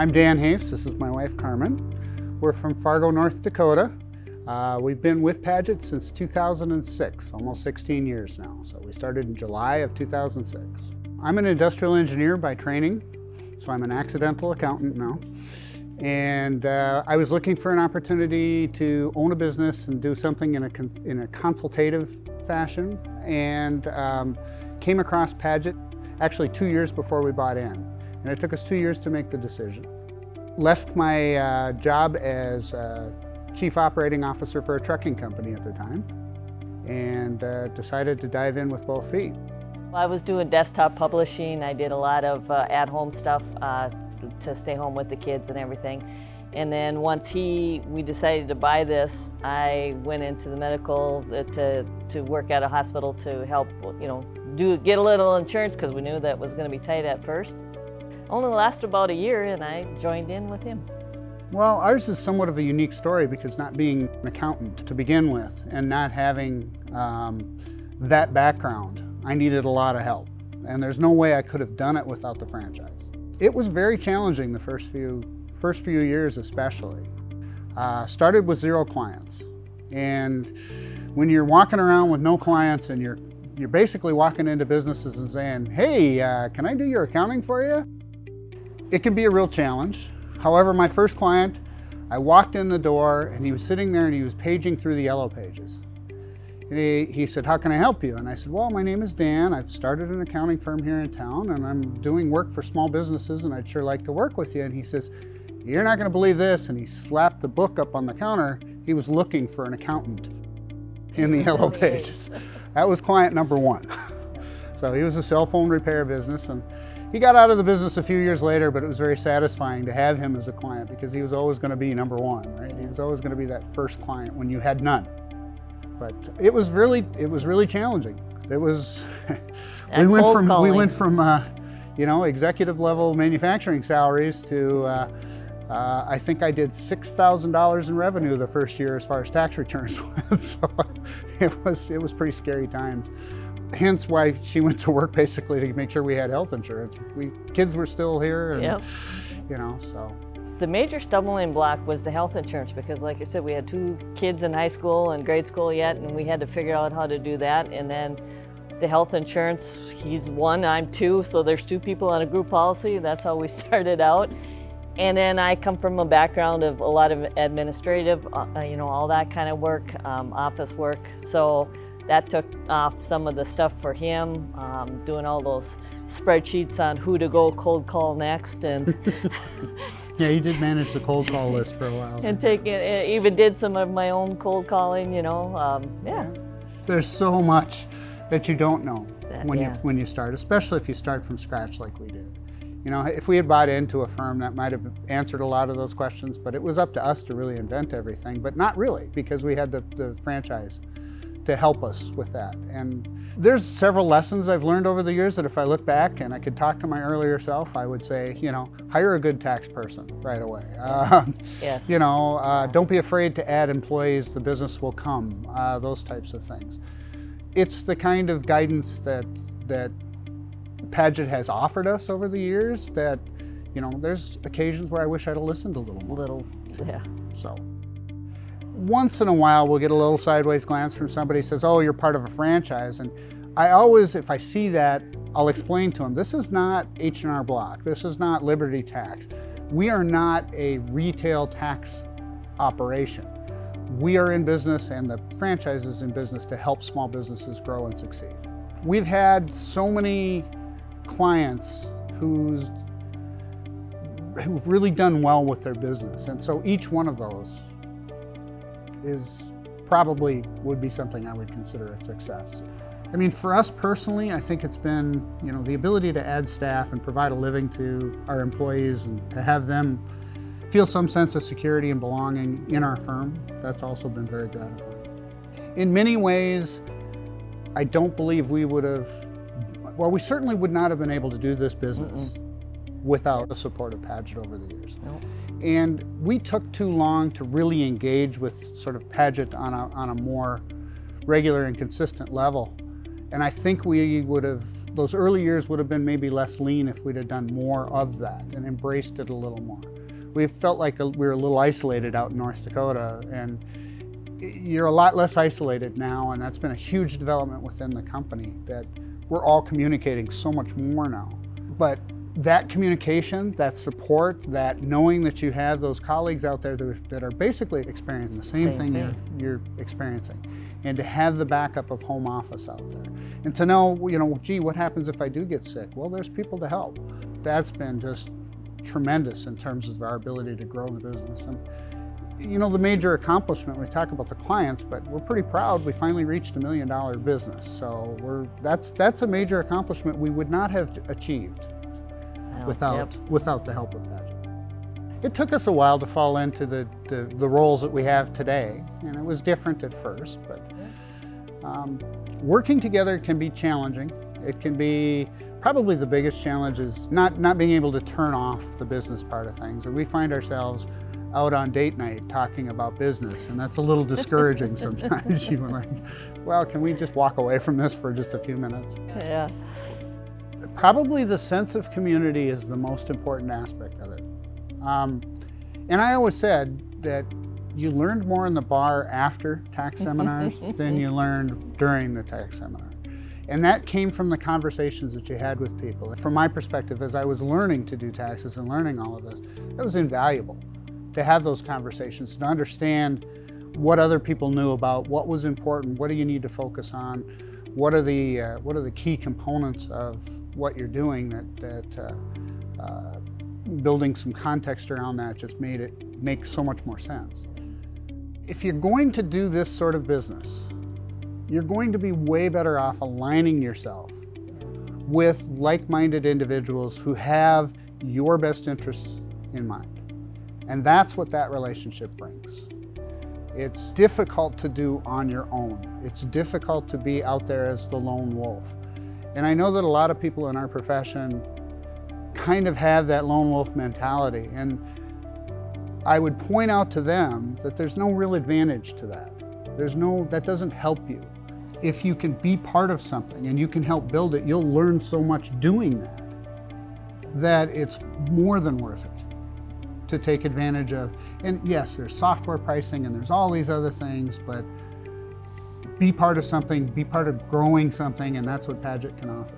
I'm Dan Hoefs. This is my wife, Carmen. We're from Fargo, North Dakota. We've been with Padgett since 2006, almost 16 years now. So we started in July of 2006. I'm an industrial engineer by training, so I'm an accidental accountant now. And I was looking for an opportunity to own a business and do something in a consultative fashion, and came across Padgett actually 2 years before we bought in. And it took us 2 years to make the decision. Left my job as Chief Operating Officer for a trucking company at the time, and decided to dive in with both feet. I was doing desktop publishing. I did a lot of at-home stuff to stay home with the kids and everything. And then once we decided to buy this, I went into the medical to work at a hospital to help, get a little insurance, because we knew that was going to be tight at first. Only lasted about a year, and I joined in with him. Well, ours is somewhat of a unique story, because not being an accountant to begin with and not having that background, I needed a lot of help. And there's no way I could have done it without the franchise. It was very challenging the first few years especially. Started with 0 clients. And when you're walking around with no clients and you're basically walking into businesses and saying, hey, can I do your accounting for you? It can be a real challenge. However, my first client, I walked in the door and he was sitting there and he was paging through the yellow pages. And he said, how can I help you? And I said, well, my name is Dan. I've started an accounting firm here in town and I'm doing work for small businesses and I'd sure like to work with you. And he says, you're not going to believe this. And he slapped the book up on the counter. He was looking for an accountant in the yellow pages. That was client number 1. So he was a cell phone repair business, and he got out of the business a few years later, but it was very satisfying to have him as a client, because he was always going to be number 1, right? He was always going to be that first client when you had none. But it was really challenging. It was we went from executive level manufacturing salaries to I think I did $6,000 in revenue the first year as far as tax returns went. So it was pretty scary times. Hence why she went to work, basically to make sure we had health insurance. Kids were still here, and yep. So. The major stumbling block was the health insurance, because like I said, we had 2 kids in high school and grade school yet, and we had to figure out how to do that. And then the health insurance, he's 1, I'm 2, so there's 2 people on a group policy. That's how we started out. And then I come from a background of a lot of administrative, all that kind of work, office work. So that took off some of the stuff for him, doing all those spreadsheets on who to go cold call next. And yeah, you did manage the cold call list for a while. And even did some of my own cold calling, yeah. There's so much that you don't know when you start, especially if you start from scratch like we did. If we had bought into a firm, that might have answered a lot of those questions, but it was up to us to really invent everything, but not really, because we had the franchise to help us with that. And there's several lessons I've learned over the years that if I look back and I could talk to my earlier self, I would say, hire a good tax person right away. Yes. Don't be afraid to add employees, the business will come, those types of things. It's the kind of guidance that Padgett has offered us over the years that, there's occasions where I wish I'd have listened a little. Yeah. So once in a while, we'll get a little sideways glance from somebody who says, oh, you're part of a franchise. And I always, if I see that, I'll explain to them, this is not H&R Block. This is not Liberty Tax. We are not a retail tax operation. We are in business, and the franchise is in business to help small businesses grow and succeed. We've had so many clients who've really done well with their business. And so each one of those would be something I would consider a success. I mean, for us personally, I think it's been, the ability to add staff and provide a living to our employees and to have them feel some sense of security and belonging in our firm. That's also been very gratifying. In many ways, I don't believe we certainly would not have been able to do this business without the support of Padgett over the years. Nope. And we took too long to really engage with sort of Padgett on a more regular and consistent level. And I think we would have, those early years would have been maybe less lean if we'd have done more of that and embraced it a little more. We felt like we were a little isolated out in North Dakota, and you're a lot less isolated now, and that's been a huge development within the company, that we're all communicating so much more now. But that communication, that support, that knowing that you have those colleagues out there that are basically experiencing the same thing you're experiencing, and to have the backup of home office out there, and to know, gee, what happens if I do get sick? Well, there's people to help. That's been just tremendous in terms of our ability to grow the business. And the major accomplishment, we talk about the clients, but we're pretty proud we finally reached $1 million business. So that's a major accomplishment we would not have achieved without the help of Padgett. It took us a while to fall into the roles that we have today, and it was different at first, but working together can be challenging. It can be, probably the biggest challenge is not being able to turn off the business part of things. And we find ourselves out on date night talking about business, and that's a little discouraging sometimes. You're like, well, can we just walk away from this for just a few minutes? Yeah. Probably the sense of community is the most important aspect of it. And I always said that you learned more in the bar after tax seminars than you learned during the tax seminar. And that came from the conversations that you had with people. From my perspective, as I was learning to do taxes and learning all of this, it was invaluable to have those conversations, to understand what other people knew about what was important, what do you need to focus on, what are the key components of what you're doing, that building some context around that just made it make so much more sense. If you're going to do this sort of business, you're going to be way better off aligning yourself with like-minded individuals who have your best interests in mind. And that's what that relationship brings. It's difficult to do on your own. It's difficult to be out there as the lone wolf. And I know that a lot of people in our profession kind of have that lone wolf mentality. And I would point out to them that there's no real advantage to that. That doesn't help you. If you can be part of something and you can help build it, you'll learn so much doing that it's more than worth it to take advantage of. And yes, there's software pricing and there's all these other things, but be part of something, be part of growing something, and that's what Padgett can offer.